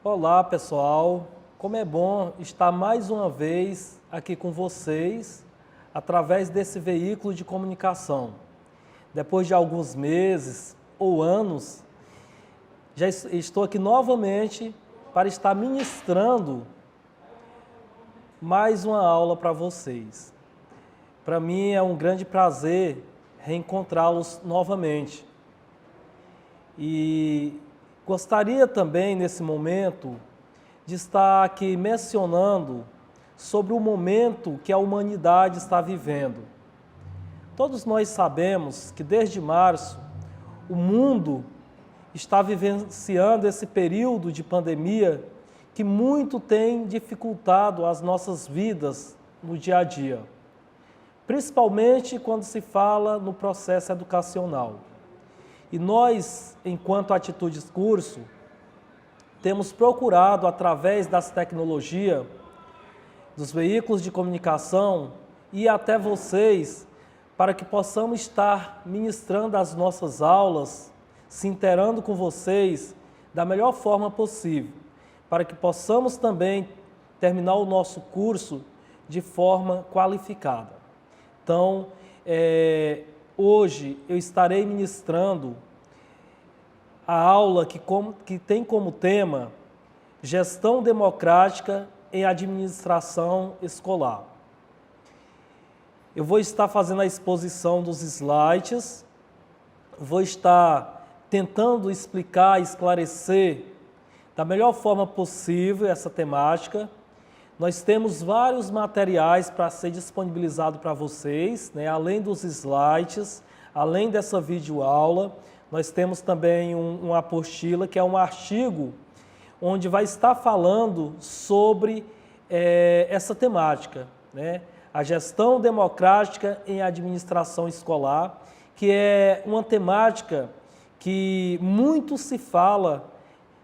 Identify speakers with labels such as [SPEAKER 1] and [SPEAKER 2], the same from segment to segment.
[SPEAKER 1] Olá, pessoal. Como é bom estar mais uma vez aqui com vocês através desse veículo de comunicação. Depois de alguns meses ou anos, já estou aqui novamente para estar ministrando mais uma aula para vocês. Para mim é um grande prazer reencontrá-los novamente. E gostaria também, nesse momento, de estar aqui mencionando sobre o momento que a humanidade está vivendo. Todos nós sabemos que desde março o mundo está vivenciando esse período de pandemia que muito tem dificultado as nossas vidas no dia a dia, principalmente quando se fala no processo educacional. E nós, enquanto Atitudes Curso, temos procurado, através das tecnologias, dos veículos de comunicação e até vocês, para que possamos estar ministrando as nossas aulas, se inteirando com vocês da melhor forma possível, para que possamos também terminar o nosso curso de forma qualificada. Então, hoje eu estarei ministrando a aula que tem como tema Gestão Democrática em Administração Escolar. Eu vou estar fazendo a exposição dos slides, vou estar tentando explicar, esclarecer da melhor forma possível essa temática. Nós temos vários materiais para ser disponibilizado para vocês, né? Além dos slides, além dessa videoaula, nós temos também uma apostila, que é um artigo, onde vai estar falando sobre essa temática, né? A gestão democrática em administração escolar, que é uma temática que muito se fala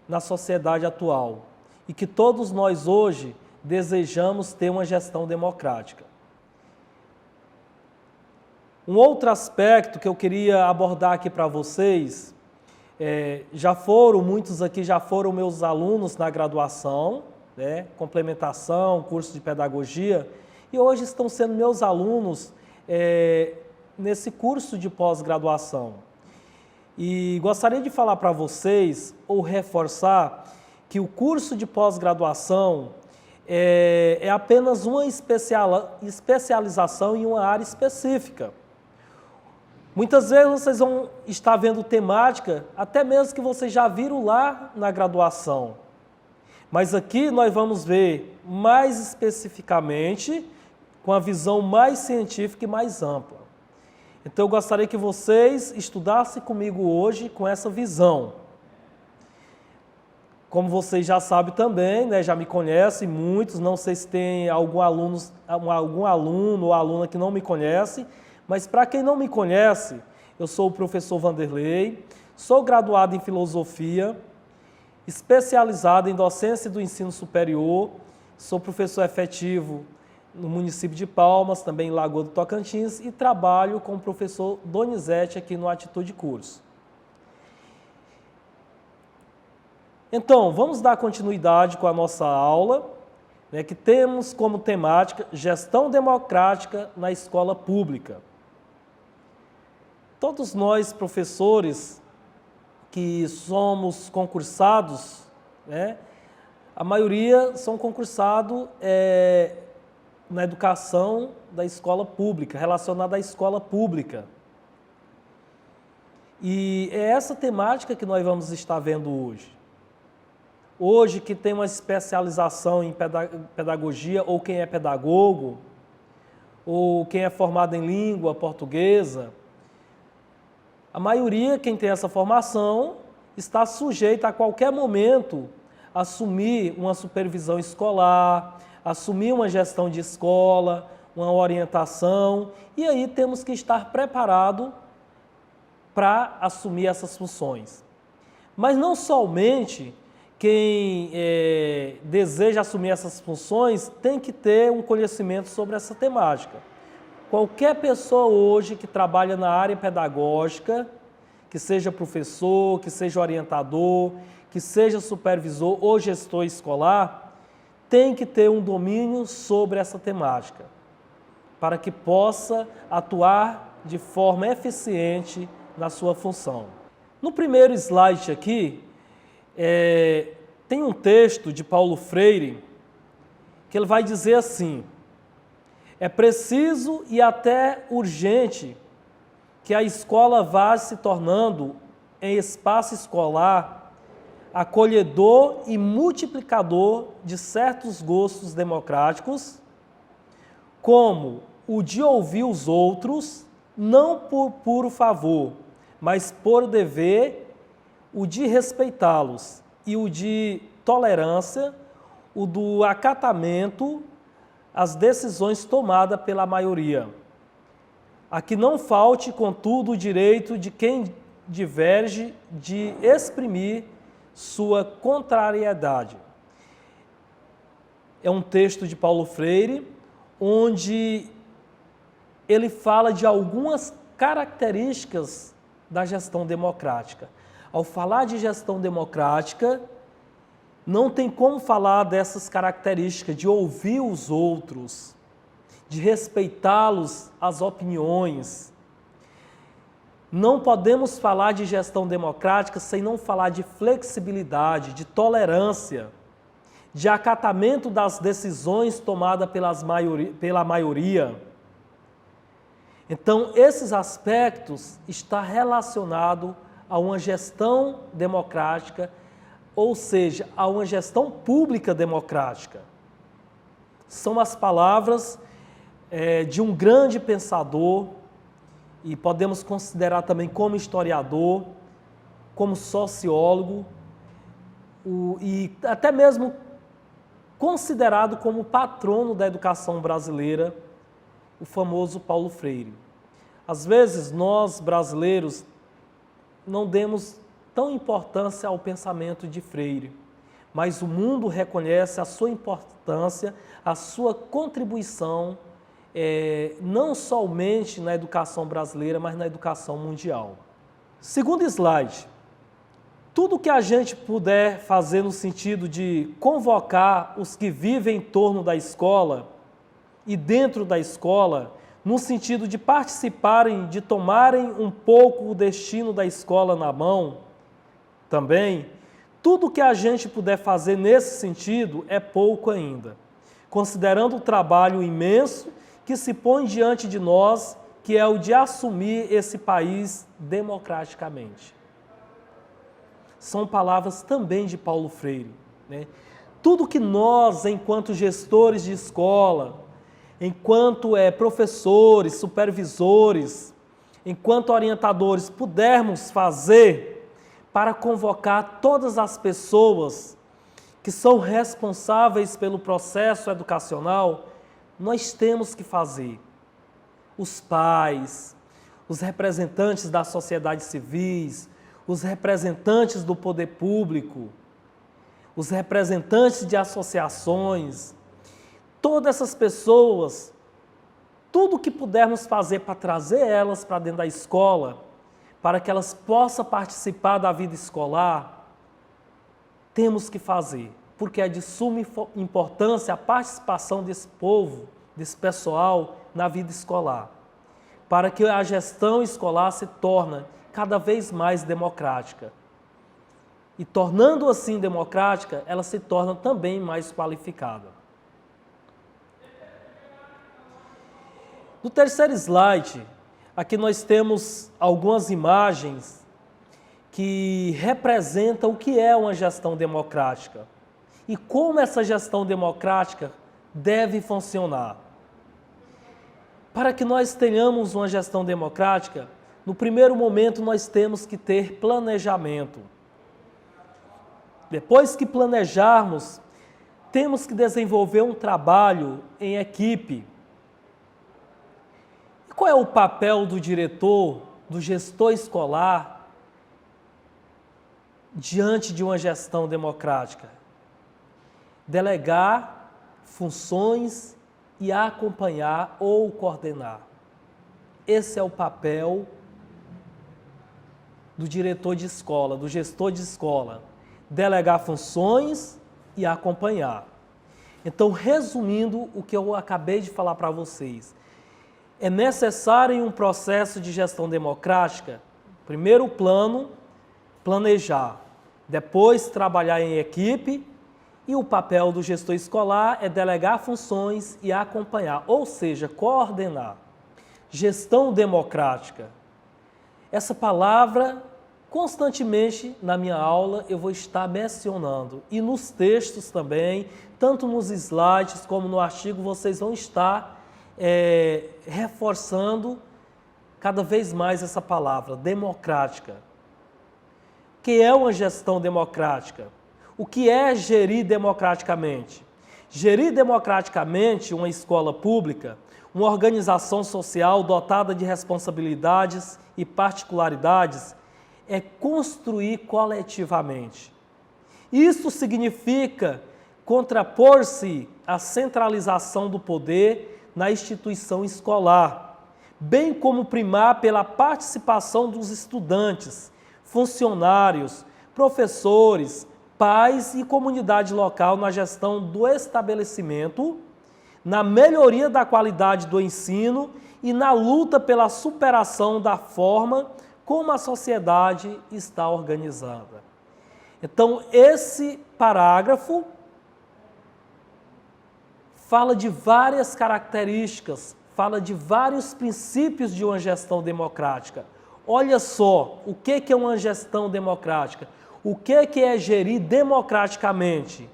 [SPEAKER 1] na sociedade atual e que todos nós hoje desejamos ter uma gestão democrática. Um outro aspecto que eu queria abordar aqui para vocês, muitos aqui já foram meus alunos na graduação, né, complementação, curso de pedagogia, e hoje estão sendo meus alunos nesse curso de pós-graduação. E gostaria de falar para vocês, ou reforçar, que o curso de pós-graduação é apenas uma especialização em uma área específica. Muitas vezes vocês vão estar vendo temática, até mesmo que vocês já viram lá na graduação. Mas aqui nós vamos ver mais especificamente, com a visão mais científica e mais ampla. Então eu gostaria que vocês estudassem comigo hoje com essa visão. Como vocês já sabem também, né, já me conhecem muitos, não sei se tem algum aluno ou aluna que não me conhece, mas para quem não me conhece, eu sou o professor Vanderlei, sou graduado em Filosofia, especializado em Docência do Ensino Superior, sou professor efetivo no município de Palmas, também em Lagoa do Tocantins, e trabalho com o professor Donizete aqui no Atitude Curso. Então, vamos dar continuidade com a nossa aula, né, que temos como temática Gestão Democrática na Escola Pública. Todos nós, professores, que somos concursados, né, a maioria são concursados na educação da escola pública, relacionada à escola pública. E é essa temática que nós vamos estar vendo hoje. Hoje, que tem uma especialização em pedagogia, ou quem é pedagogo, ou quem é formado em língua portuguesa, a maioria, quem tem essa formação, está sujeita a qualquer momento a assumir uma supervisão escolar, assumir uma gestão de escola, uma orientação, e aí temos que estar preparado para assumir essas funções. Mas não somente quem deseja assumir essas funções tem que ter um conhecimento sobre essa temática. Qualquer pessoa hoje que trabalha na área pedagógica, que seja professor, que seja orientador, que seja supervisor ou gestor escolar, tem que ter um domínio sobre essa temática, para que possa atuar de forma eficiente na sua função. No primeiro slide aqui, tem um texto de Paulo Freire, que ele vai dizer assim: é preciso e até urgente que a escola vá se tornando, em espaço escolar, acolhedor e multiplicador de certos gostos democráticos, como o de ouvir os outros, não por puro favor, mas por dever, o de respeitá-los, e o de tolerância, o do acatamento às decisões tomadas pela maioria. A que não falte, contudo, o direito de quem diverge de exprimir sua contrariedade. É um texto de Paulo Freire, onde ele fala de algumas características da gestão democrática. Ao falar de gestão democrática, não tem como falar dessas características de ouvir os outros, de respeitá-los, as opiniões. Não podemos falar de gestão democrática sem não falar de flexibilidade, de tolerância, de acatamento das decisões tomadas pela maioria. Então, esses aspectos estão relacionados a uma gestão democrática, ou seja, a uma gestão pública democrática. São as palavras de um grande pensador, e podemos considerar também como historiador, como sociólogo, e até mesmo considerado como patrono da educação brasileira, o famoso Paulo Freire. Às vezes, nós brasileiros não demos tão importância ao pensamento de Freire, mas o mundo reconhece a sua importância, a sua contribuição, não somente na educação brasileira, mas na educação mundial. Segundo slide, tudo que a gente puder fazer no sentido de convocar os que vivem em torno da escola e dentro da escola, no sentido de participarem, de tomarem um pouco o destino da escola na mão, também, tudo que a gente puder fazer nesse sentido é pouco ainda, considerando o trabalho imenso que se põe diante de nós, que é o de assumir esse país democraticamente. São palavras também de Paulo Freire, né? Tudo que nós, enquanto gestores de escola, enquanto professores, supervisores, enquanto orientadores, pudermos fazer para convocar todas as pessoas que são responsáveis pelo processo educacional, nós temos que fazer. Os pais, os representantes das sociedades civis, os representantes do poder público, os representantes de associações, todas essas pessoas, tudo que pudermos fazer para trazer elas para dentro da escola, para que elas possam participar da vida escolar, temos que fazer, porque é de suma importância a participação desse povo, desse pessoal na vida escolar, para que a gestão escolar se torne cada vez mais democrática. E tornando assim democrática, ela se torna também mais qualificada. No terceiro slide, aqui nós temos algumas imagens que representam o que é uma gestão democrática e como essa gestão democrática deve funcionar. Para que nós tenhamos uma gestão democrática, no primeiro momento nós temos que ter planejamento. Depois que planejarmos, temos que desenvolver um trabalho em equipe. E qual é o papel do diretor, do gestor escolar, diante de uma gestão democrática? Delegar funções e acompanhar ou coordenar. Esse é o papel do diretor de escola, do gestor de escola. delegar funções e acompanhar. Então, resumindo o que eu acabei de falar para vocês, é necessário em um processo de gestão democrática, primeiro plano, planejar, depois trabalhar em equipe e o papel do gestor escolar é delegar funções e acompanhar, ou seja, coordenar. Gestão democrática. Essa palavra, constantemente na minha aula, eu vou estar mencionando. E nos textos também, tanto nos slides como no artigo, vocês vão estar reforçando cada vez mais essa palavra, democrática. O que é uma gestão democrática? O que é gerir democraticamente? Gerir democraticamente uma escola pública, uma organização social dotada de responsabilidades e particularidades, é construir coletivamente. Isso significa contrapor-se à centralização do poder na instituição escolar, bem como primar pela participação dos estudantes, funcionários, professores, pais e comunidade local na gestão do estabelecimento, na melhoria da qualidade do ensino e na luta pela superação da forma como a sociedade está organizada. Então, esse parágrafo fala de várias características, fala de vários princípios de uma gestão democrática. Olha só, o que é uma gestão democrática? O que é gerir democraticamente?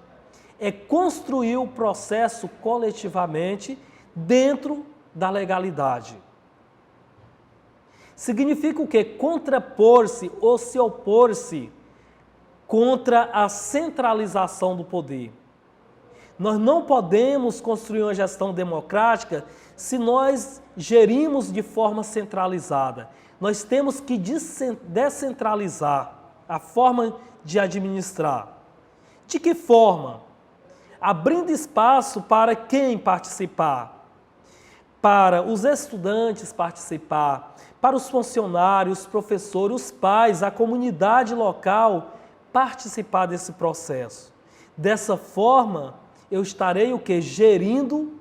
[SPEAKER 1] É construir o processo coletivamente dentro da legalidade. Significa o quê? Contrapor-se ou se opor-se contra a centralização do poder. Nós não podemos construir uma gestão democrática se nós gerimos de forma centralizada. Nós temos que descentralizar a forma de administrar. De que forma? Abrindo espaço para quem participar? Para os estudantes participar, para os funcionários, os professores, os pais, a comunidade local participar desse processo. Dessa forma, eu estarei o quê? Gerindo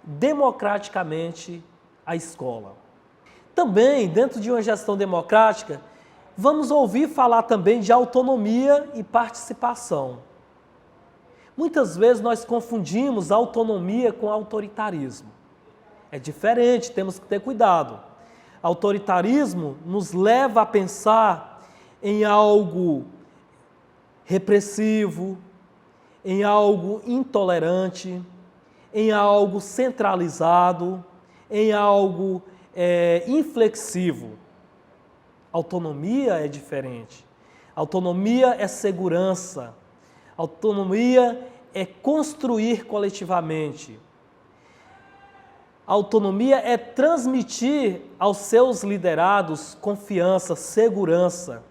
[SPEAKER 1] democraticamente a escola. Também, dentro de uma gestão democrática, vamos ouvir falar também de autonomia e participação. Muitas vezes nós confundimos autonomia com autoritarismo. É diferente, temos que ter cuidado. Autoritarismo nos leva a pensar em algo repressivo, em algo intolerante, em algo centralizado, em algo inflexivo. Autonomia é diferente. Autonomia é segurança. Autonomia é construir coletivamente. Autonomia é transmitir aos seus liderados confiança, segurança,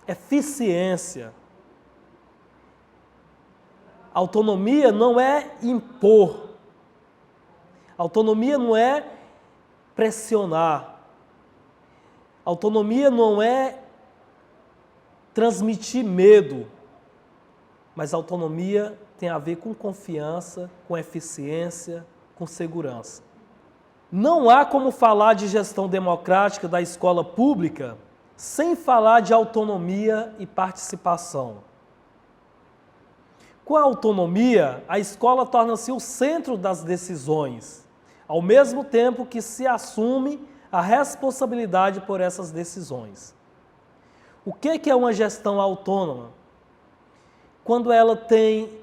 [SPEAKER 1] eficiência. Autonomia não é impor. Autonomia não é pressionar. Autonomia não é transmitir medo. Mas autonomia tem a ver com confiança, com eficiência, com segurança. Não há como falar de gestão democrática da escola pública sem falar de autonomia e participação. Com a autonomia, a escola torna-se o centro das decisões, ao mesmo tempo que se assume a responsabilidade por essas decisões. O que é uma gestão autônoma? Quando ela tem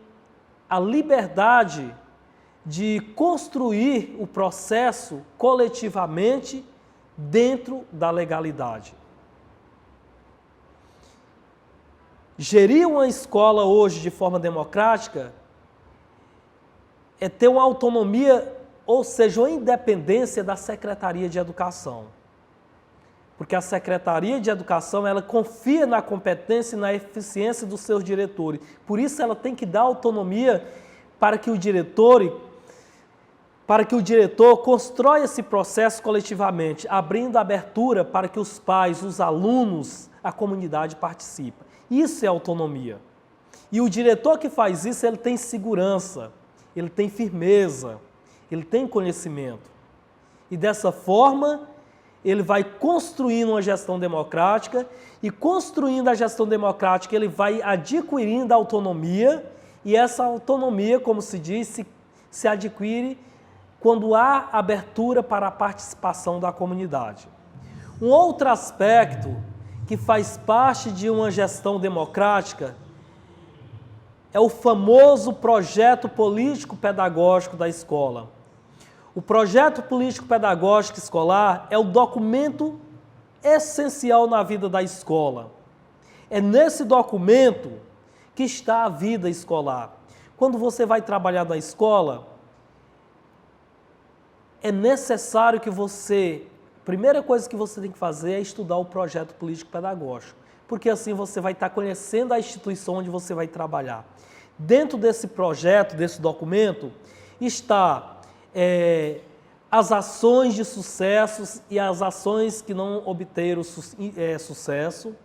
[SPEAKER 1] a liberdade de construir o processo coletivamente dentro da legalidade. Gerir uma escola hoje de forma democrática é ter uma autonomia, ou seja, uma independência da Secretaria de Educação. Porque a Secretaria de Educação, ela confia na competência e na eficiência dos seus diretores. Por isso, ela tem que dar autonomia para que o diretor constrói esse processo coletivamente, abrindo abertura para que os pais, os alunos, a comunidade participem. Isso é autonomia. E o diretor que faz isso, ele tem segurança, ele tem firmeza, ele tem conhecimento. E dessa forma, ele vai construindo uma gestão democrática e construindo a gestão democrática, ele vai adquirindo autonomia e essa autonomia, como se diz, se adquire quando há abertura para a participação da comunidade. Um outro aspecto que faz parte de uma gestão democrática é o famoso projeto político-pedagógico da escola. O projeto político-pedagógico escolar é o documento essencial na vida da escola. É nesse documento que está a vida escolar. Quando você vai trabalhar na escola, é necessário que a primeira coisa que você tem que fazer é estudar o projeto político-pedagógico, porque assim você vai estar conhecendo a instituição onde você vai trabalhar. Dentro desse projeto, desse documento, está as ações de sucessos e as ações que não obteram sucesso,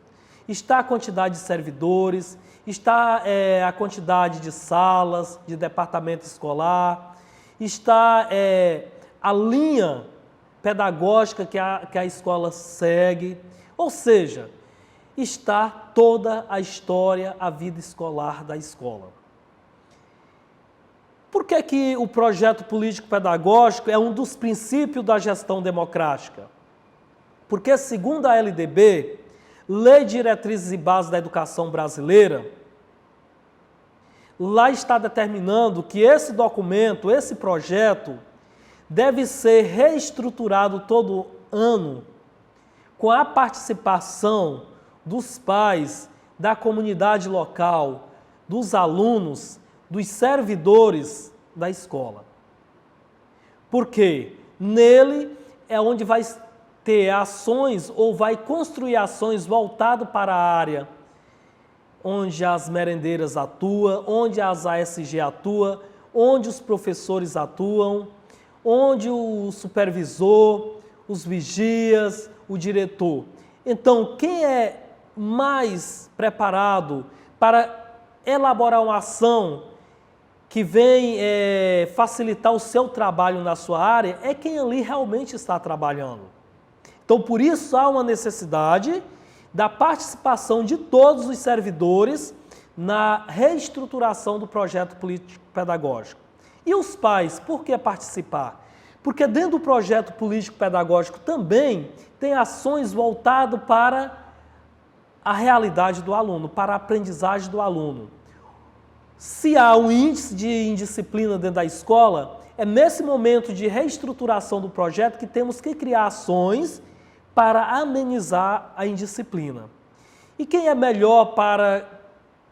[SPEAKER 1] está a quantidade de servidores, está a quantidade de salas, de departamento escolar, está a linha pedagógica que a escola segue, ou seja, está toda a história, a vida escolar da escola. Por que o projeto político-pedagógico é um dos princípios da gestão democrática? Porque, segundo a LDB, Lei de Diretrizes e Bases da Educação Brasileira, lá está determinando que esse documento, esse projeto, deve ser reestruturado todo ano com a participação dos pais, da comunidade local, dos alunos, dos servidores da escola. Porque nele é onde vai ter ações ou vai construir ações voltadas para a área onde as merendeiras atuam, onde as ASG atuam, onde os professores atuam, onde o supervisor, os vigias, o diretor. Então, quem é mais preparado para elaborar uma ação que vem facilitar o seu trabalho na sua área é quem ali realmente está trabalhando. Então, por isso há uma necessidade da participação de todos os servidores na reestruturação do projeto político-pedagógico. E os pais, por que participar? Porque dentro do projeto político-pedagógico também tem ações voltadas para a realidade do aluno, para a aprendizagem do aluno. Se há um índice de indisciplina dentro da escola, é nesse momento de reestruturação do projeto que temos que criar ações para amenizar a indisciplina. E quem é melhor para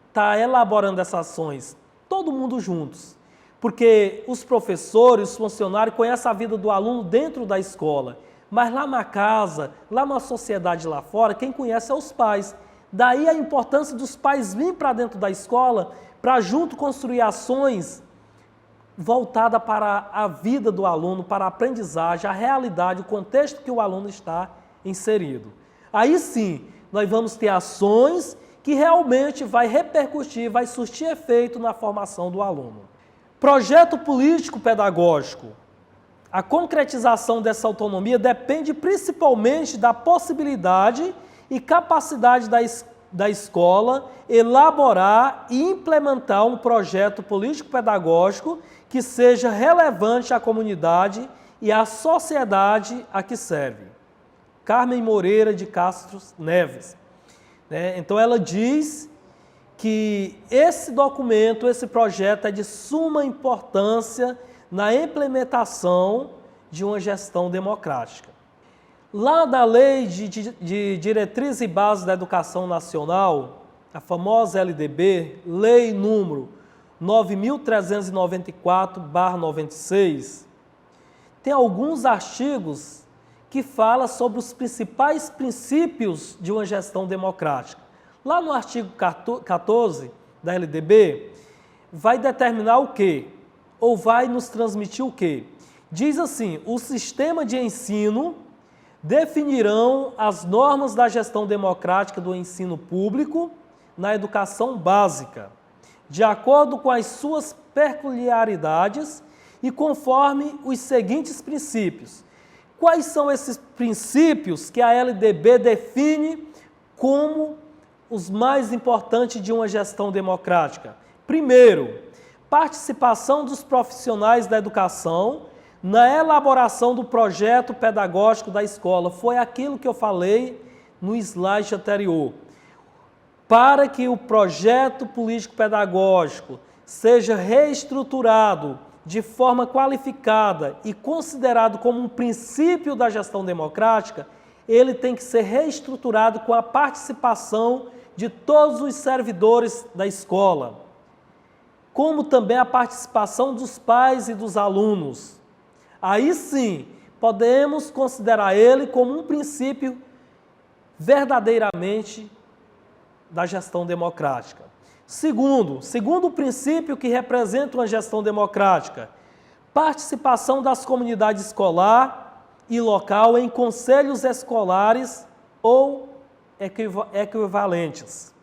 [SPEAKER 1] estar elaborando essas ações? Todo mundo juntos. Porque os professores, os funcionários conhecem a vida do aluno dentro da escola. Mas lá na casa, lá na sociedade lá fora, quem conhece é os pais. Daí a importância dos pais virem para dentro da escola para junto construir ações voltadas para a vida do aluno, para a aprendizagem, a realidade, o contexto que o aluno está inserido. Aí sim, nós vamos ter ações que realmente vai repercutir, vai surtir efeito na formação do aluno. Projeto político-pedagógico. A concretização dessa autonomia depende principalmente da possibilidade e capacidade da escola elaborar e implementar um projeto político-pedagógico que seja relevante à comunidade e à sociedade a que serve. Carmen Moreira de Castro Neves. Então ela diz que esse documento, esse projeto é de suma importância na implementação de uma gestão democrática. Lá na Lei de Diretrizes e Bases da Educação Nacional, a famosa LDB, Lei número 9.394/96, tem alguns artigos que falam sobre os principais princípios de uma gestão democrática. Lá no artigo 14 da LDB, vai determinar o quê? Ou vai nos transmitir o quê? Diz assim, o sistema de ensino definirão as normas da gestão democrática do ensino público na educação básica de acordo com as suas peculiaridades e conforme os seguintes princípios. Quais são esses princípios que a LDB define como os mais importantes de uma gestão democrática? Primeiro, participação dos profissionais da educação na elaboração do projeto pedagógico da escola. Foi aquilo que eu falei no slide anterior. Para que o projeto político-pedagógico seja reestruturado de forma qualificada e considerado como um princípio da gestão democrática, ele tem que ser reestruturado com a participação de todos os servidores da escola, como também a participação dos pais e dos alunos. Aí sim, podemos considerar ele como um princípio verdadeiramente da gestão democrática. Segundo princípio que representa uma gestão democrática, participação das comunidades escolar e local em conselhos escolares ou equivalentes.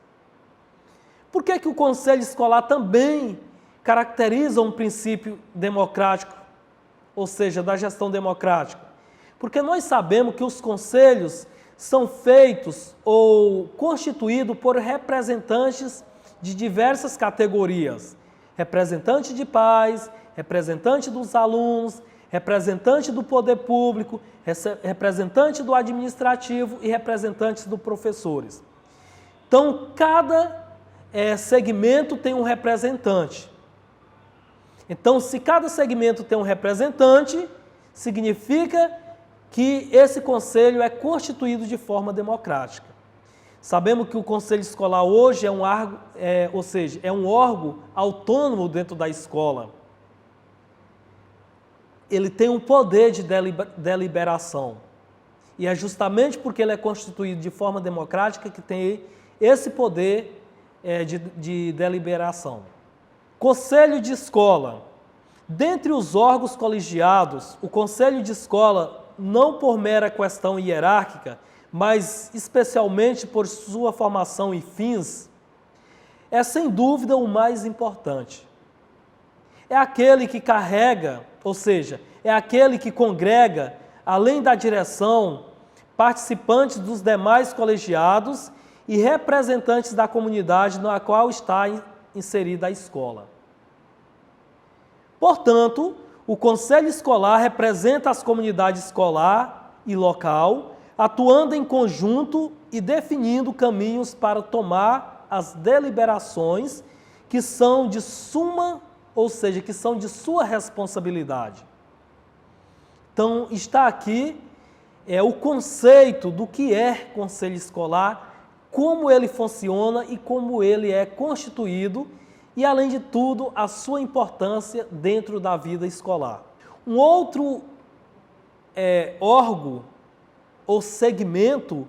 [SPEAKER 1] Por que o conselho escolar também caracteriza um princípio democrático, ou seja, da gestão democrática? Porque nós sabemos que os conselhos são feitos ou constituídos por representantes de diversas categorias. Representante de pais, representante dos alunos, representante do poder público, representante do administrativo e representantes dos professores. Então, cada segmento tem um representante. Então, se cada segmento tem um representante, significa que esse conselho é constituído de forma democrática. Sabemos que o conselho escolar hoje é um órgão autônomo dentro da escola. Ele tem um poder de deliberação. E é justamente porque ele é constituído de forma democrática que tem esse poder de deliberação. Conselho de escola. Dentre os órgãos colegiados, o conselho de escola, não por mera questão hierárquica, mas especialmente por sua formação e fins, é sem dúvida o mais importante. É aquele que carrega, ou seja, é aquele que congrega, além da direção, participantes dos demais colegiados e representantes da comunidade na qual está inserida a escola. Portanto, o conselho escolar representa as comunidades escolar e local, atuando em conjunto e definindo caminhos para tomar as deliberações que são de suma, ou seja, que são de sua responsabilidade. Então, está aqui o conceito do que é conselho escolar, como ele funciona e como ele é constituído e, além de tudo, a sua importância dentro da vida escolar. Um outro órgão ou segmento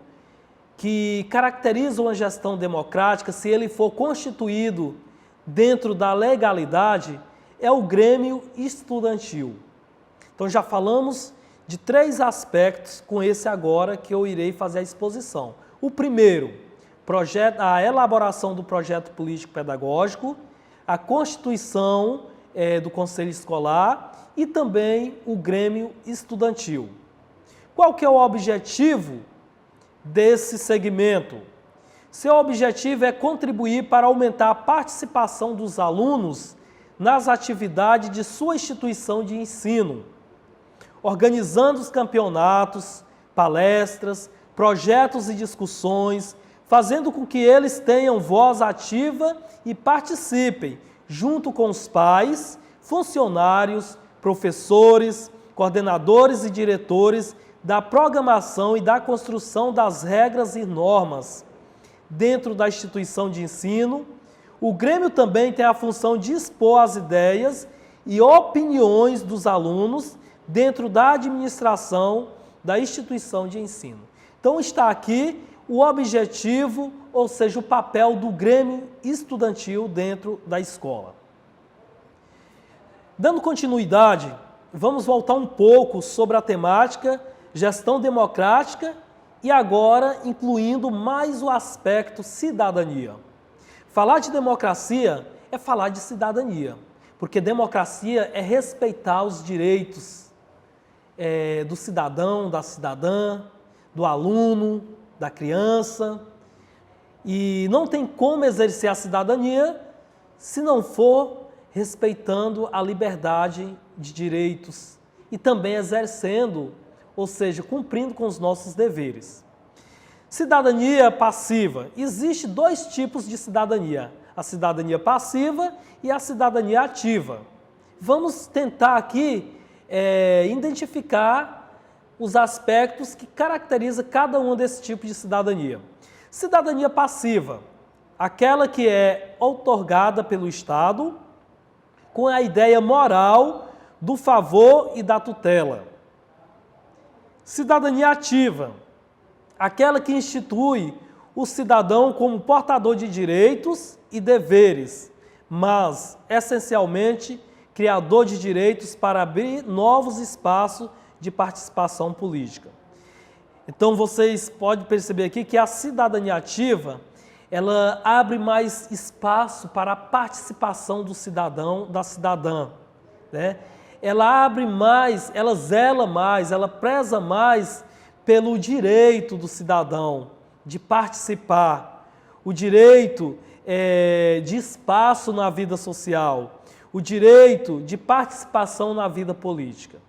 [SPEAKER 1] que caracteriza uma gestão democrática, se ele for constituído dentro da legalidade, é o Grêmio Estudantil. Então já falamos de 3 aspectos com esse agora que eu irei fazer a exposição. O primeiro, a elaboração do projeto político-pedagógico, a constituição do Conselho Escolar e também o Grêmio Estudantil. Qual que é o objetivo desse segmento? Seu objetivo é contribuir para aumentar a participação dos alunos nas atividades de sua instituição de ensino, organizando os campeonatos, palestras, projetos e discussões, fazendo com que eles tenham voz ativa e participem, junto com os pais, funcionários, professores, coordenadores e diretores, da programação e da construção das regras e normas dentro da instituição de ensino. O Grêmio também tem a função de expor as ideias e opiniões dos alunos dentro da administração da instituição de ensino. Então está aqui o objetivo, ou seja, o papel do Grêmio Estudantil dentro da escola. Dando continuidade, vamos voltar um pouco sobre a temática gestão democrática e agora incluindo mais o aspecto cidadania. Falar de democracia é falar de cidadania, porque democracia é respeitar os direitos do cidadão, da cidadã, do aluno, da criança, e não tem como exercer a cidadania se não for respeitando a liberdade de direitos e também exercendo, ou seja, cumprindo com os nossos deveres. Cidadania passiva. Existem dois tipos de cidadania, a cidadania passiva e a cidadania ativa. Vamos tentar aqui identificar os aspectos que caracterizam cada um desse tipo de cidadania. Cidadania passiva, aquela que é outorgada pelo Estado com a ideia moral do favor e da tutela. Cidadania ativa, aquela que institui o cidadão como portador de direitos e deveres, mas, essencialmente, criador de direitos para abrir novos espaços de participação política. Então, vocês podem perceber aqui que a cidadania ativa, ela abre mais espaço para a participação do cidadão, da cidadã, né? Ela abre mais, ela zela mais, ela preza mais pelo direito do cidadão de participar, o direito de espaço na vida social, o direito de participação na vida política.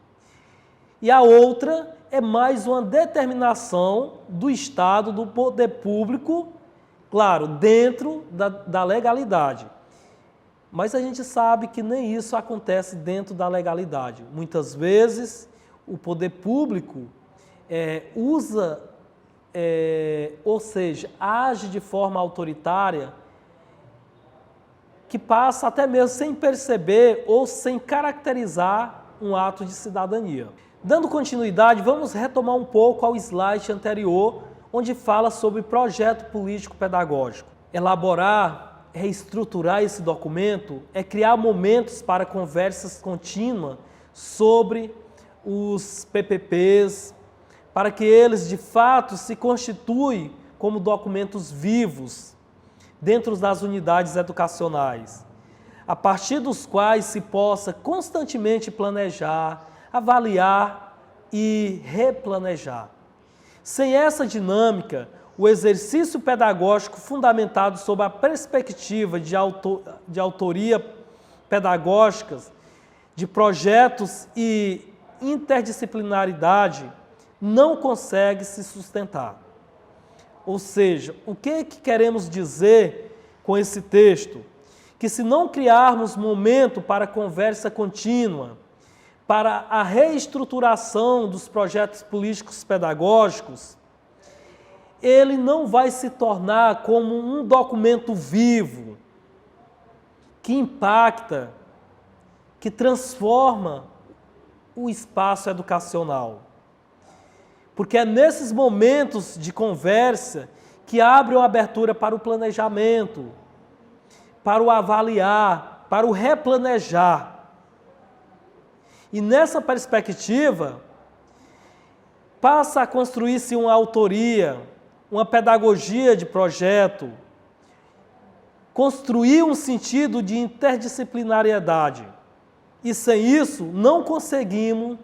[SPEAKER 1] E a outra é mais uma determinação do Estado, do poder público, claro, dentro da legalidade. Mas a gente sabe que nem isso acontece dentro da legalidade. Muitas vezes o poder público usa, ou seja, age de forma autoritária, que passa até mesmo sem perceber ou sem caracterizar um ato de cidadania. Dando continuidade, vamos retomar um pouco ao slide anterior, onde fala sobre projeto político-pedagógico. Elaborar, reestruturar esse documento é criar momentos para conversas contínuas sobre os PPPs, para que eles de fato se constituem como documentos vivos dentro das unidades educacionais, a partir dos quais se possa constantemente planejar, avaliar e replanejar. Sem essa dinâmica, o exercício pedagógico fundamentado sob a perspectiva de autoria pedagógicas, de projetos e interdisciplinaridade, não consegue se sustentar. Ou seja, o que queremos dizer com esse texto? Que se não criarmos momento para conversa contínua, para a reestruturação dos projetos políticos pedagógicos, ele não vai se tornar como um documento vivo, que impacta, que transforma o espaço educacional. Porque é nesses momentos de conversa que abre uma abertura para o planejamento, para o avaliar, para o replanejar. E nessa perspectiva, passa a construir-se uma autoria, uma pedagogia de projeto, construir um sentido de interdisciplinariedade. E sem isso, não conseguimos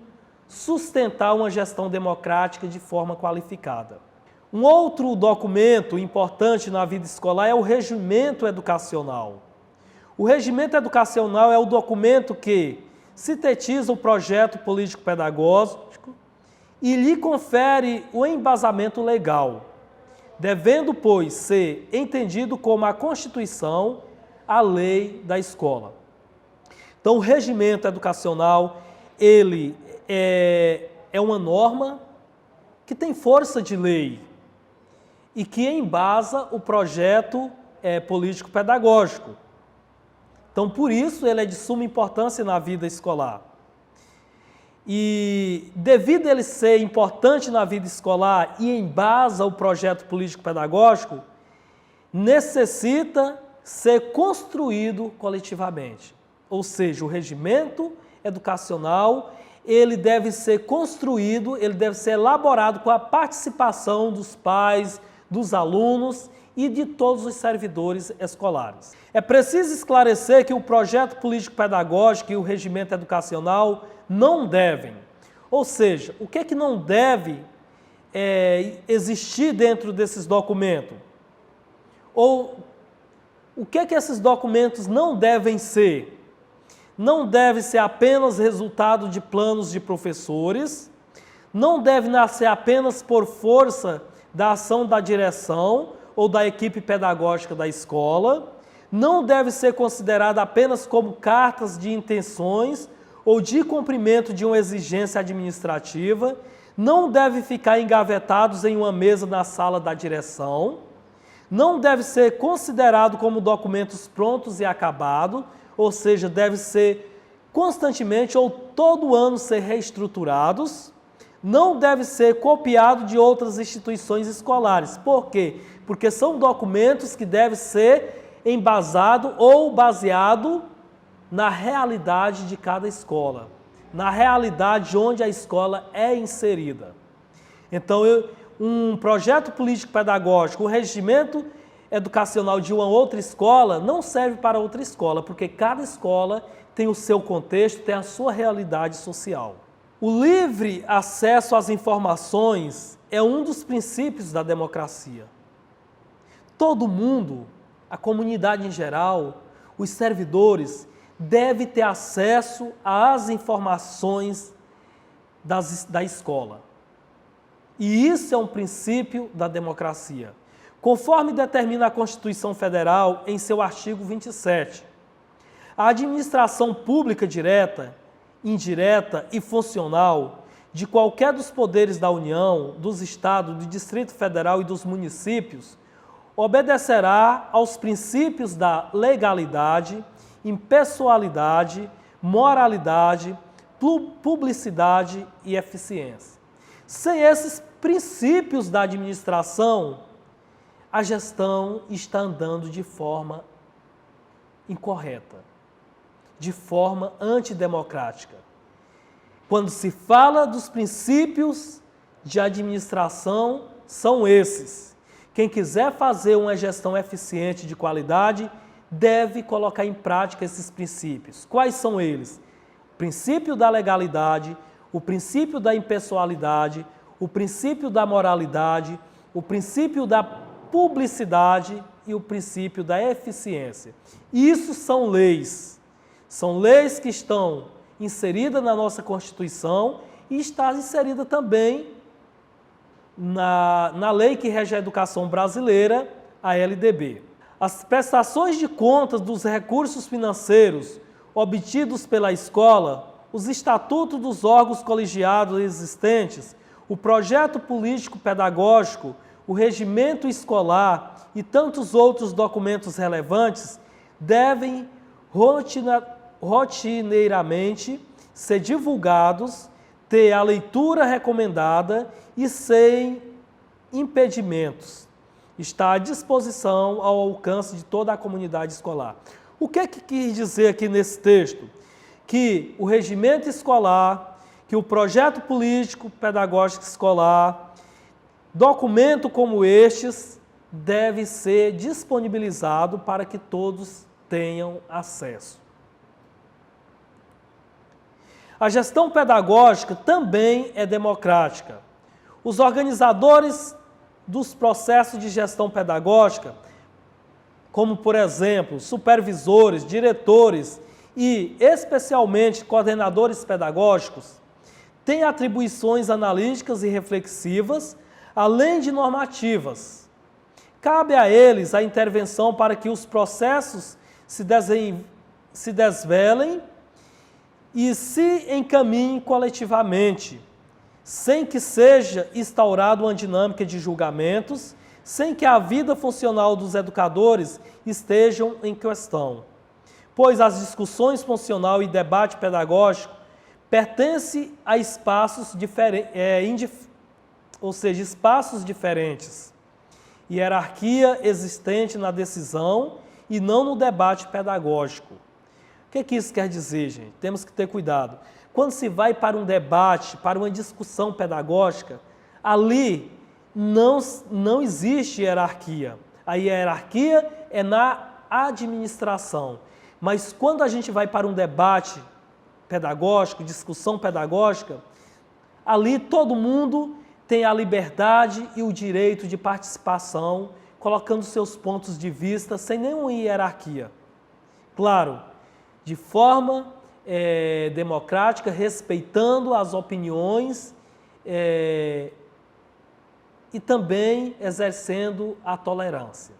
[SPEAKER 1] sustentar uma gestão democrática de forma qualificada. Um outro documento importante na vida escolar é o regimento educacional. O regimento educacional é o documento que sintetiza o projeto político-pedagógico e lhe confere o embasamento legal, devendo, pois, ser entendido como a Constituição, a lei da escola. Então, o regimento educacional, ele é uma norma que tem força de lei e que embasa o projeto político-pedagógico. Então, por isso, ele é de suma importância na vida escolar. E, devido a ele ser importante na vida escolar e embasa o projeto político-pedagógico, necessita ser construído coletivamente. Ou seja, o regimento educacional, ele deve ser construído, ele deve ser elaborado com a participação dos pais, dos alunos e de todos os servidores escolares. É preciso esclarecer que o projeto político-pedagógico e o regimento educacional não devem, ou seja, o que é que não deve existir dentro desses documentos? Ou o que é que esses documentos não devem ser? Não deve ser apenas resultado de planos de professores, não deve nascer apenas por força da ação da direção ou da equipe pedagógica da escola, não deve ser considerado apenas como cartas de intenções ou de cumprimento de uma exigência administrativa, não deve ficar engavetados em uma mesa na sala da direção, não deve ser considerado como documentos prontos e acabados, ou seja, deve ser constantemente ou todo ano ser reestruturados, não deve ser copiado de outras instituições escolares. Por quê? Porque são documentos que devem ser embasados ou baseados na realidade de cada escola, na realidade onde a escola é inserida. Então, um projeto político-pedagógico, um regimento educacional de uma outra escola não serve para outra escola, porque cada escola tem o seu contexto, tem a sua realidade social. O livre acesso às informações é um dos princípios da democracia. Todo mundo, a comunidade em geral, os servidores, deve ter acesso às informações da escola. E isso é um princípio da democracia. Conforme determina a Constituição Federal em seu artigo 27, a administração pública direta, indireta e funcional de qualquer dos poderes da União, dos Estados, do Distrito Federal e dos municípios obedecerá aos princípios da legalidade, impessoalidade, moralidade, publicidade e eficiência. Sem esses princípios da administração, a gestão está andando de forma incorreta, de forma antidemocrática. Quando se fala dos princípios de administração, são esses. Quem quiser fazer uma gestão eficiente de qualidade, deve colocar em prática esses princípios. Quais são eles? O princípio da legalidade, o princípio da impessoalidade, o princípio da moralidade, o princípio da publicidade e o princípio da eficiência. Isso são leis. São leis que estão inseridas na nossa Constituição e está inserida também na lei que rege a educação brasileira, a LDB. As prestações de contas dos recursos financeiros obtidos pela escola, os estatutos dos órgãos colegiados existentes, o projeto político-pedagógico, o regimento escolar e tantos outros documentos relevantes devem rotineiramente ser divulgados, ter a leitura recomendada e sem impedimentos. Está à disposição, ao alcance de toda a comunidade escolar. O que quis dizer aqui nesse texto? Que o regimento escolar, que o projeto político-pedagógico escolar, documento como estes, deve ser disponibilizado para que todos tenham acesso. A gestão pedagógica também é democrática. Os organizadores dos processos de gestão pedagógica, como, por exemplo, supervisores, diretores e, especialmente, coordenadores pedagógicos, têm atribuições analíticas e reflexivas, além de normativas. Cabe a eles a intervenção para que os processos se desvelem e se encaminhem coletivamente, sem que seja instaurada uma dinâmica de julgamentos, sem que a vida funcional dos educadores estejam em questão. Pois as discussões funcional e debate pedagógico pertencem a espaços espaços diferentes, hierarquia existente na decisão e não no debate pedagógico. O que isso quer dizer, gente? Temos que ter cuidado. Quando se vai para um debate, para uma discussão pedagógica, ali não existe hierarquia. A hierarquia é na administração. Mas quando a gente vai para um debate pedagógico, discussão pedagógica, ali todo mundo tem a liberdade e o direito de participação, colocando seus pontos de vista sem nenhuma hierarquia. Claro, de forma democrática, respeitando as opiniões e também exercendo a tolerância.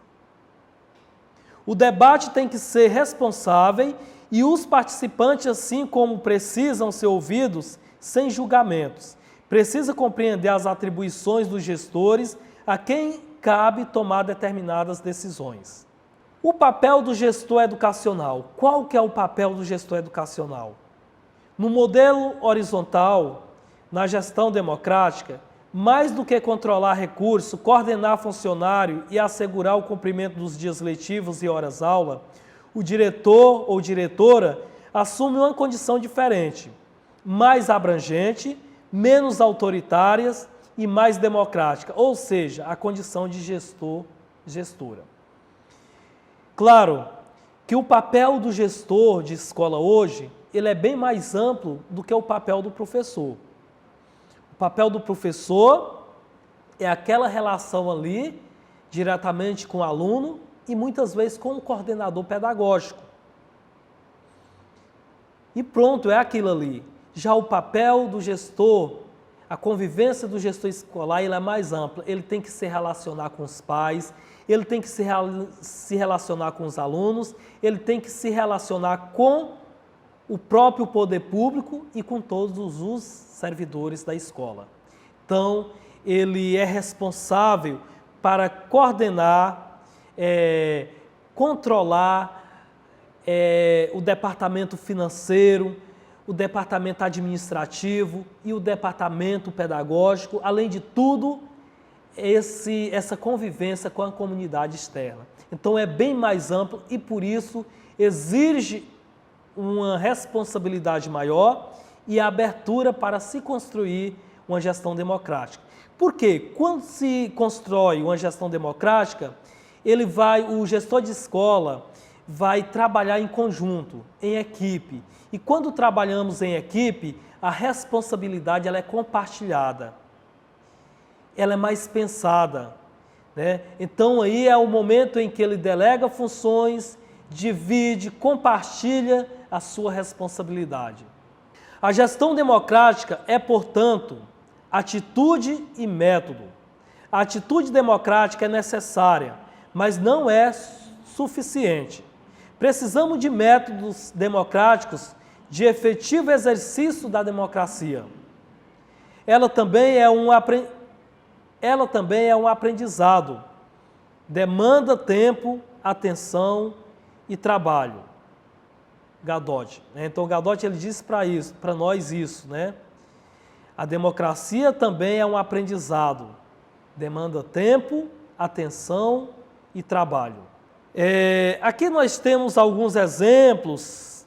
[SPEAKER 1] O debate tem que ser responsável e os participantes, assim como precisam ser ouvidos sem julgamentos. Precisa compreender as atribuições dos gestores a quem cabe tomar determinadas decisões. O papel do gestor educacional. Qual que é o papel do gestor educacional? No modelo horizontal, na gestão democrática, mais do que controlar recurso, coordenar funcionário e assegurar o cumprimento dos dias letivos e horas-aula, o diretor ou diretora assume uma condição diferente, mais abrangente, menos autoritárias e mais democrática, ou seja, a condição de gestor, gestora. Claro que o papel do gestor de escola hoje, ele é bem mais amplo do que o papel do professor. O papel do professor é aquela relação ali, diretamente com o aluno e muitas vezes com o coordenador pedagógico. E pronto, é aquilo ali. Já o papel do gestor, a convivência do gestor escolar, ele é mais ampla. Ele tem que se relacionar com os pais, ele tem que se relacionar com os alunos, ele tem que se relacionar com o próprio poder público e com todos os servidores da escola. Então, ele é responsável para coordenar, controlar o departamento financeiro, o departamento administrativo e o departamento pedagógico, além de tudo, essa convivência com a comunidade externa. Então, é bem mais amplo e, por isso, exige uma responsabilidade maior e a abertura para se construir uma gestão democrática. Por quê? Quando se constrói uma gestão democrática, o gestor de escola vai trabalhar em conjunto, em equipe. E quando trabalhamos em equipe, a responsabilidade ela é compartilhada, ela é mais pensada, né? Então aí é o momento em que ele delega funções, divide, compartilha a sua responsabilidade. A gestão democrática é, portanto, atitude e método. A atitude democrática é necessária, mas não é suficiente. Precisamos de métodos democráticos de efetivo exercício da democracia. Ela também é um aprendizado, demanda tempo, atenção e trabalho. Gadot. Então, Gadot ele diz para nós isso, né? A democracia também é um aprendizado, demanda tempo, atenção e trabalho. Aqui nós temos alguns exemplos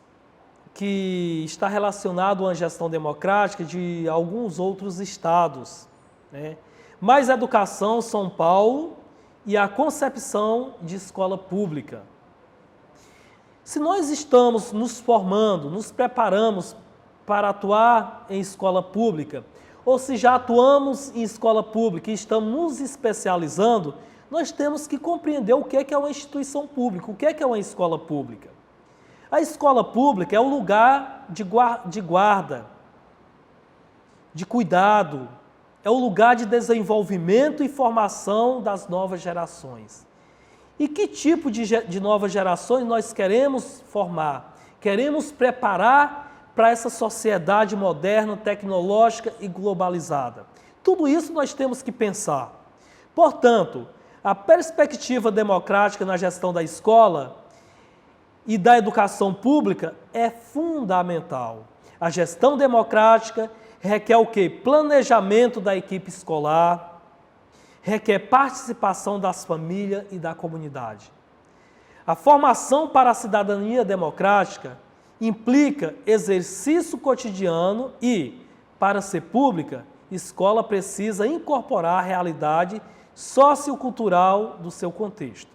[SPEAKER 1] que está relacionado a uma gestão democrática de alguns outros estados, né? Mais Educação, São Paulo e a concepção de escola pública. Se nós estamos nos formando, nos preparamos para atuar em escola pública, ou se já atuamos em escola pública e estamos nos especializando, nós temos que compreender o que é uma instituição pública, o que é uma escola pública. A escola pública é um lugar de guarda, de cuidado, é um lugar de desenvolvimento e formação das novas gerações. E que tipo de novas gerações nós queremos formar? Queremos preparar para essa sociedade moderna, tecnológica e globalizada. Tudo isso nós temos que pensar. Portanto, a perspectiva democrática na gestão da escola e da educação pública é fundamental. A gestão democrática requer o quê? Planejamento da equipe escolar, requer participação das famílias e da comunidade. A formação para a cidadania democrática implica exercício cotidiano e, para ser pública, escola precisa incorporar a realidade sociocultural do seu contexto.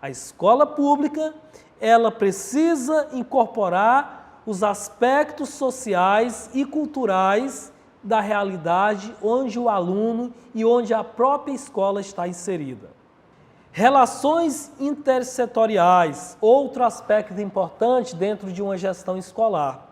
[SPEAKER 1] A escola pública, ela precisa incorporar os aspectos sociais e culturais da realidade onde o aluno e onde a própria escola está inserida. Relações intersetoriais, outro aspecto importante dentro de uma gestão escolar.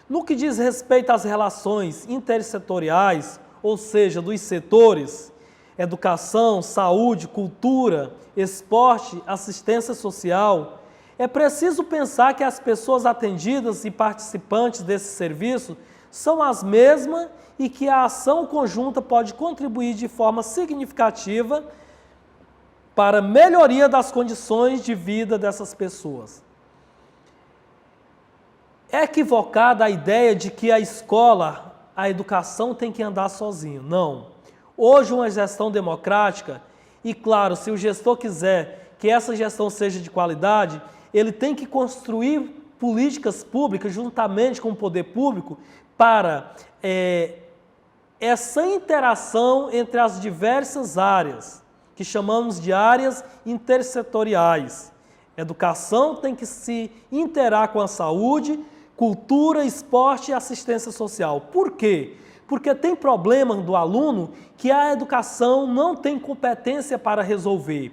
[SPEAKER 1] No que diz respeito às relações intersetoriais, ou seja, dos setores, educação, saúde, cultura, esporte, assistência social, é preciso pensar que as pessoas atendidas e participantes desse serviço são as mesmas e que a ação conjunta pode contribuir de forma significativa para a melhoria das condições de vida dessas pessoas. É equivocada a ideia de que a escola, a educação tem que andar sozinho. Não. Hoje, uma gestão democrática, e claro, se o gestor quiser que essa gestão seja de qualidade, ele tem que construir políticas públicas juntamente com o poder público para essa interação entre as diversas áreas, que chamamos de áreas intersetoriais. Educação tem que se interar com a saúde, cultura, esporte e assistência social. Por quê? Porque tem problema do aluno que a educação não tem competência para resolver.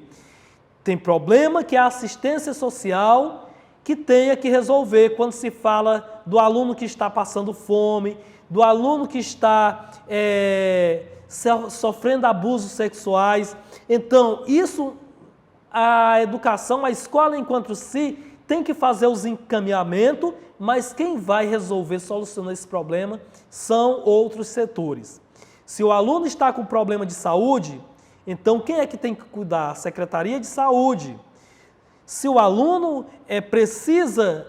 [SPEAKER 1] Tem problema que a assistência social que tenha que resolver quando se fala do aluno que está passando fome, do aluno que está sofrendo abusos sexuais. Então, isso, a educação, a escola enquanto si, tem que fazer os encaminhamentos, mas quem vai resolver, solucionar esse problema são outros setores. Se o aluno está com problema de saúde, então quem é que tem que cuidar? A Secretaria de Saúde. Se o aluno precisa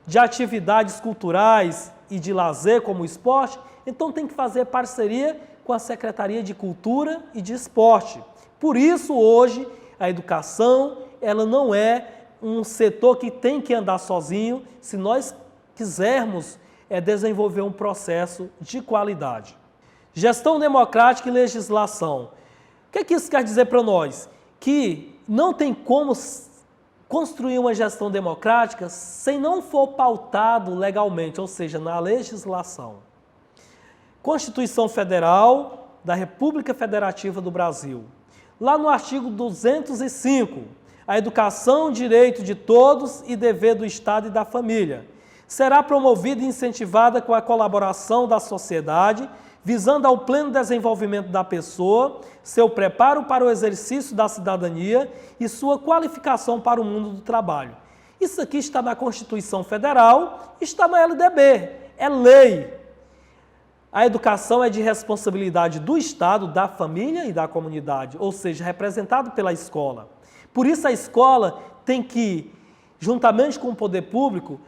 [SPEAKER 1] de atividades culturais e de lazer, como o esporte, então tem que fazer parceria com a Secretaria de Cultura e de Esporte. Por isso, hoje, a educação, ela não é um setor que tem que andar sozinho, se nós quisermos desenvolver um processo de qualidade. Gestão democrática e legislação. O que é que isso quer dizer para nós? Que não tem como construir uma gestão democrática sem não for pautado legalmente, ou seja, na legislação. Constituição Federal da República Federativa do Brasil. Lá no artigo 205, a educação, direito de todos e dever do Estado e da família. Será promovida e incentivada com a colaboração da sociedade, visando ao pleno desenvolvimento da pessoa, seu preparo para o exercício da cidadania e sua qualificação para o mundo do trabalho. Isso aqui está na Constituição Federal, está na LDB, é lei. A educação é de responsabilidade do Estado, da família e da comunidade, ou seja, representado pela escola. Por isso a escola tem que, juntamente com o poder público,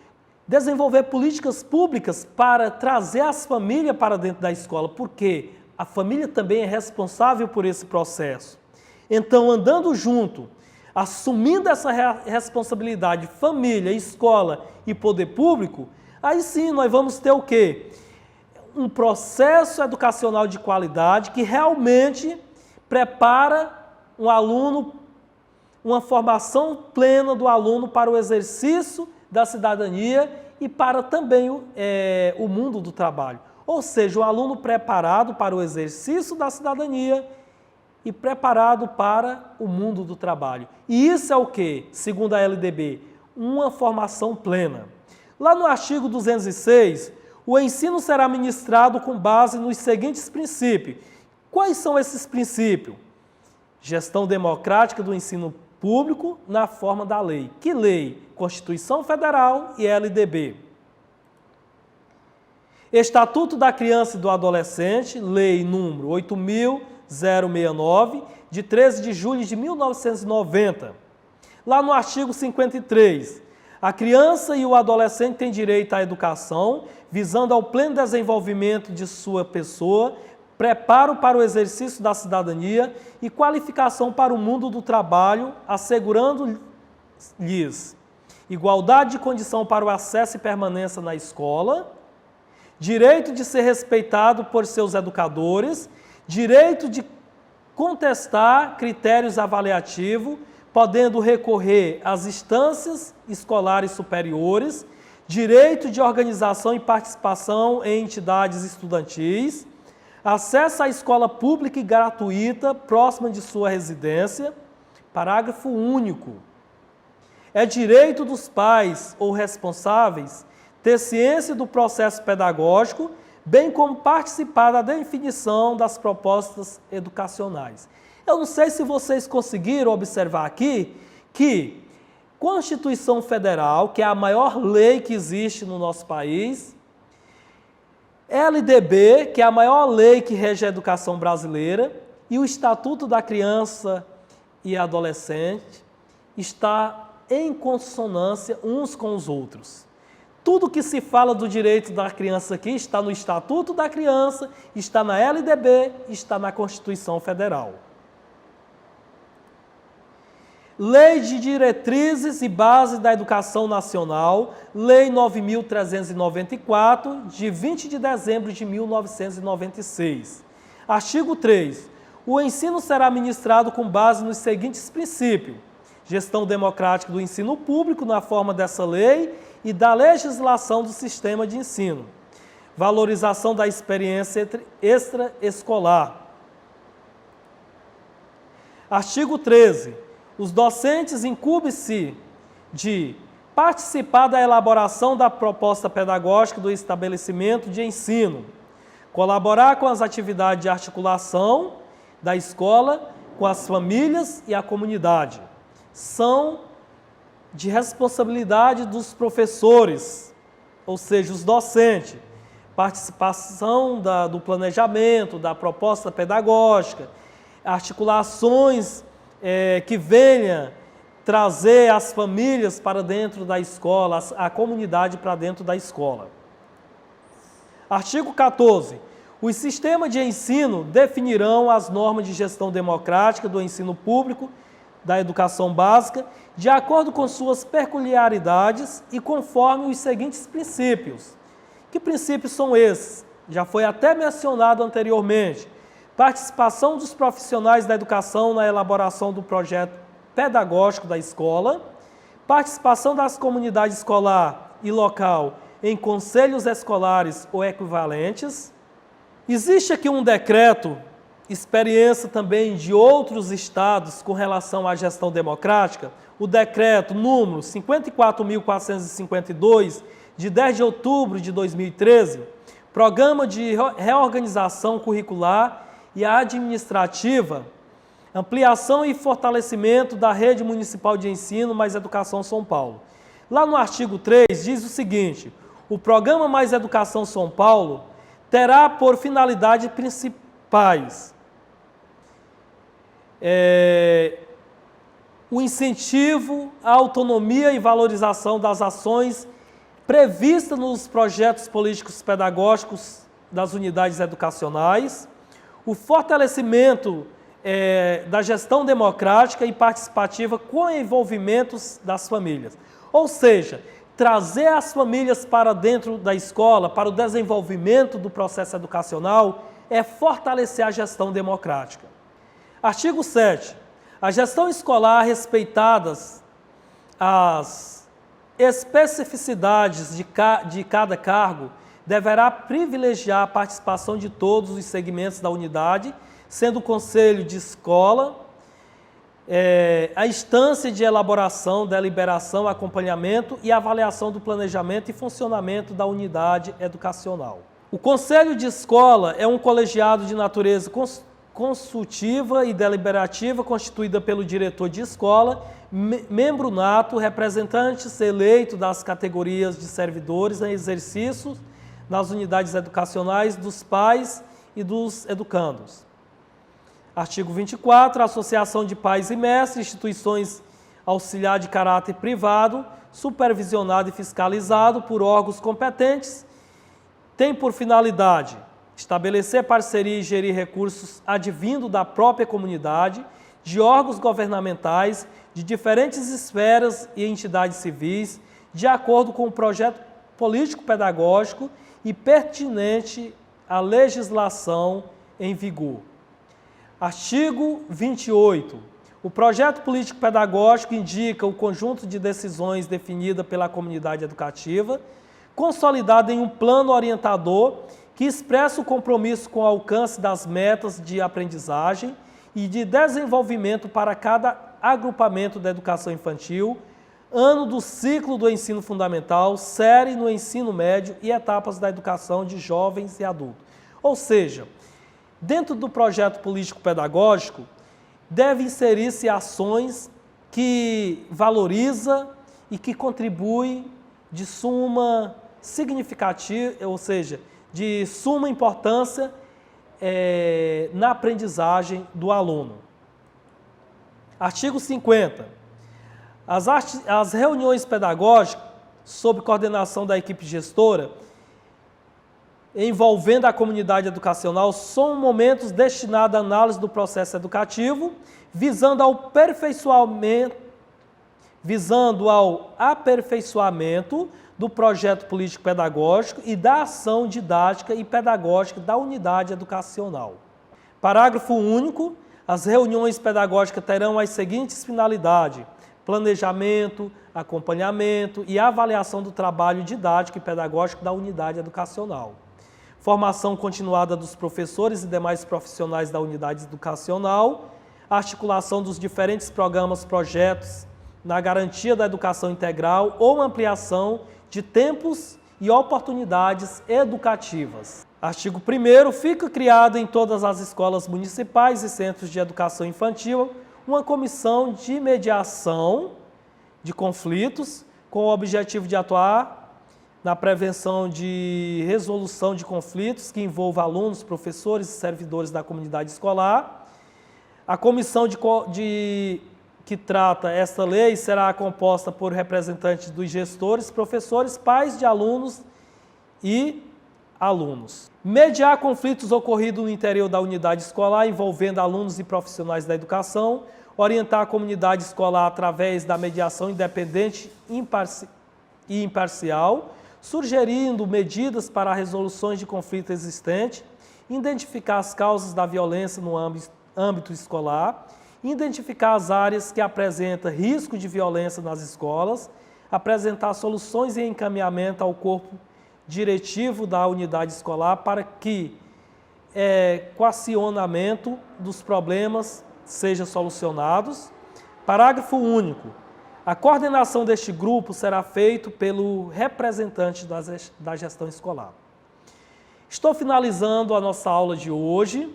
[SPEAKER 1] desenvolver políticas públicas para trazer as famílias para dentro da escola, porque a família também é responsável por esse processo. Então, andando junto, assumindo essa responsabilidade, família, escola e poder público, aí sim nós vamos ter o quê? Um processo educacional de qualidade que realmente prepara um aluno, uma formação plena do aluno para o exercício da cidadania e para também o mundo do trabalho. Ou seja, o aluno preparado para o exercício da cidadania e preparado para o mundo do trabalho. E isso é o que, segundo a LDB? Uma formação plena. Lá no artigo 206, o ensino será ministrado com base nos seguintes princípios. Quais são esses princípios? Gestão democrática do ensino público na forma da lei. Que lei? Constituição Federal e LDB. Estatuto da Criança e do Adolescente, lei número 8.069, de 13 de julho de 1990. Lá no artigo 53, a criança e o adolescente têm direito à educação, visando ao pleno desenvolvimento de sua pessoa, preparo para o exercício da cidadania e qualificação para o mundo do trabalho, assegurando-lhes igualdade de condição para o acesso e permanência na escola, direito de ser respeitado por seus educadores, direito de contestar critérios avaliativos, podendo recorrer às instâncias escolares superiores, direito de organização e participação em entidades estudantis, acesso à escola pública e gratuita próxima de sua residência. Parágrafo único. É direito dos pais ou responsáveis ter ciência do processo pedagógico, bem como participar da definição das propostas educacionais. Eu não sei se vocês conseguiram observar aqui que Constituição Federal, que é a maior lei que existe no nosso país, LDB, que é a maior lei que rege a educação brasileira, e o Estatuto da Criança e Adolescente está em consonância uns com os outros. Tudo que se fala do direito da criança aqui está no Estatuto da Criança, está na LDB, está na Constituição Federal. Lei de Diretrizes e Bases da Educação Nacional, Lei 9.394, de 20 de dezembro de 1996. Artigo 3. O ensino será ministrado com base nos seguintes princípios: gestão democrática do ensino público na forma dessa lei e da legislação do sistema de ensino. Valorização da experiência extraescolar. Artigo 13. Os docentes incumbem-se de participar da elaboração da proposta pedagógica do estabelecimento de ensino, colaborar com as atividades de articulação da escola com as famílias e a comunidade. São de responsabilidade dos professores, ou seja, os docentes, participação do planejamento, da proposta pedagógica, articulações que venha trazer as famílias para dentro da escola, a comunidade para dentro da escola. Artigo 14. Os sistemas de ensino definirão as normas de gestão democrática do ensino público, da educação básica, de acordo com suas peculiaridades e conforme os seguintes princípios. Que princípios são esses? Já foi até mencionado anteriormente. Participação dos profissionais da educação na elaboração do projeto pedagógico da escola, participação das comunidades escolar e local em conselhos escolares ou equivalentes. Existe aqui um decreto, experiência também de outros estados com relação à gestão democrática, o decreto número 54.452, de 10 de outubro de 2013, Programa de Reorganização Curricular e Administrativa, ampliação e fortalecimento da rede municipal de ensino Mais Educação São Paulo. Lá no artigo 3 diz o seguinte: o Programa Mais Educação São Paulo terá por finalidades principais o incentivo à autonomia e valorização das ações previstas nos projetos políticos pedagógicos das unidades educacionais, o fortalecimento da gestão democrática e participativa com envolvimentos das famílias. Ou seja, trazer as famílias para dentro da escola, para o desenvolvimento do processo educacional, é fortalecer a gestão democrática. Artigo 7. A gestão escolar, respeitadas as especificidades de cada cargo, deverá privilegiar a participação de todos os segmentos da unidade, sendo o conselho de escola, a instância de elaboração, deliberação, acompanhamento e avaliação do planejamento e funcionamento da unidade educacional. O conselho de escola é um colegiado de natureza consultiva e deliberativa, constituída pelo diretor de escola, membro nato, representantes eleitos das categorias de servidores em exercício nas unidades educacionais dos pais e dos educandos. Artigo 24, a Associação de Pais e Mestres, instituições auxiliar de caráter privado, supervisionado e fiscalizado por órgãos competentes, tem por finalidade estabelecer parceria e gerir recursos advindo da própria comunidade, de órgãos governamentais, de diferentes esferas e entidades civis, de acordo com o projeto político-pedagógico e pertinente à legislação em vigor. Artigo 28. O projeto político-pedagógico indica o conjunto de decisões definida pela comunidade educativa, consolidado em um plano orientador que expressa o compromisso com o alcance das metas de aprendizagem e de desenvolvimento para cada agrupamento da educação infantil, ano do ciclo do ensino fundamental, série no ensino médio e etapas da educação de jovens e adultos. Ou seja, dentro do projeto político-pedagógico, deve inserir-se ações que valoriza e que contribui de suma significativa, ou seja, de suma importância na aprendizagem do aluno. Artigo 50. As reuniões pedagógicas, sob coordenação da equipe gestora, envolvendo a comunidade educacional, são momentos destinados à análise do processo educativo, visando ao aperfeiçoamento do projeto político-pedagógico e da ação didática e pedagógica da unidade educacional. Parágrafo único. As reuniões pedagógicas terão as seguintes finalidades: planejamento, acompanhamento e avaliação do trabalho didático e pedagógico da unidade educacional. Formação continuada dos professores e demais profissionais da unidade educacional, articulação dos diferentes programas, projetos na garantia da educação integral ou ampliação de tempos e oportunidades educativas. Artigo 1º. Fica criada em todas as escolas municipais e centros de educação infantil uma comissão de mediação de conflitos com o objetivo de atuar na prevenção de resolução de conflitos que envolvam alunos, professores e servidores da comunidade escolar. A comissão que trata esta lei será composta por representantes dos gestores, professores, pais de alunos e alunos. Mediar conflitos ocorridos no interior da unidade escolar envolvendo alunos e profissionais da educação, orientar a comunidade escolar através da mediação independente e imparcial, sugerindo medidas para resoluções de conflito existente, identificar as causas da violência no âmbito escolar, identificar as áreas que apresentam risco de violência nas escolas, apresentar soluções e encaminhamento ao corpo diretivo da unidade escolar para que equacionamento dos problemas seja solucionados. Parágrafo único. A coordenação deste grupo será feita pelo representante da gestão escolar. Estou finalizando a nossa aula de hoje.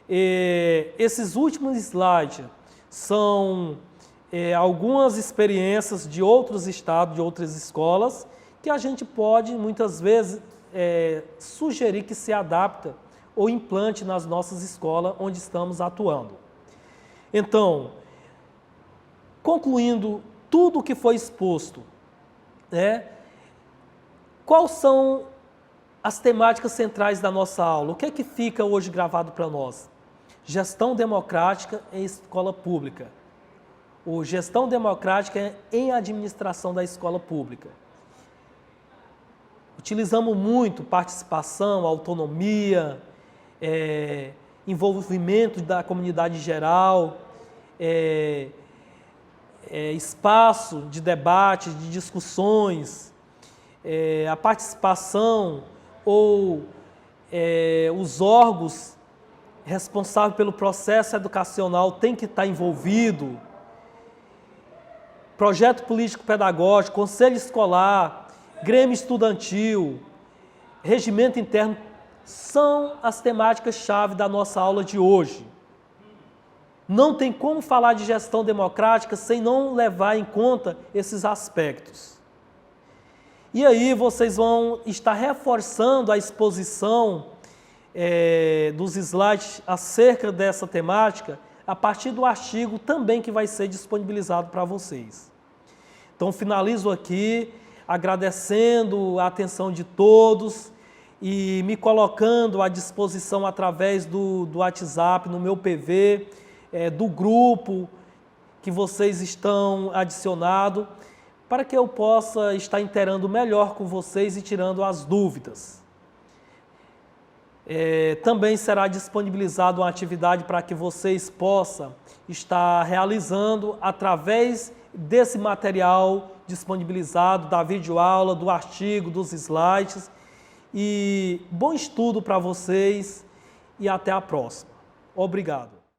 [SPEAKER 1] Esses últimos slides são algumas experiências de outros estados, de outras escolas, que a gente pode, muitas vezes, sugerir que se adapta ou implante nas nossas escolas onde estamos atuando. Então, concluindo tudo o que foi exposto, quais são as temáticas centrais da nossa aula? O que é que fica hoje gravado para nós? Gestão democrática em escola pública. Ou gestão democrática em administração da escola pública. Utilizamos muito participação, autonomia, envolvimento da comunidade geral, espaço de debate, de discussões, a participação ou os órgãos responsáveis pelo processo educacional têm que estar envolvidos. Projeto político-pedagógico, conselho escolar, grêmio estudantil, regimento interno, são as temáticas-chave da nossa aula de hoje. Não tem como falar de gestão democrática sem não levar em conta esses aspectos. E aí vocês vão estar reforçando a exposição dos slides acerca dessa temática a partir do artigo também que vai ser disponibilizado para vocês. Então, finalizo aqui agradecendo a atenção de todos e me colocando à disposição através do WhatsApp, no meu PV, do grupo que vocês estão adicionados, para que eu possa estar inteirando melhor com vocês e tirando as dúvidas. Também será disponibilizada uma atividade para que vocês possam estar realizando através desse material disponibilizado, da videoaula, do artigo, dos slides. E bom estudo para vocês e até a próxima. Obrigado.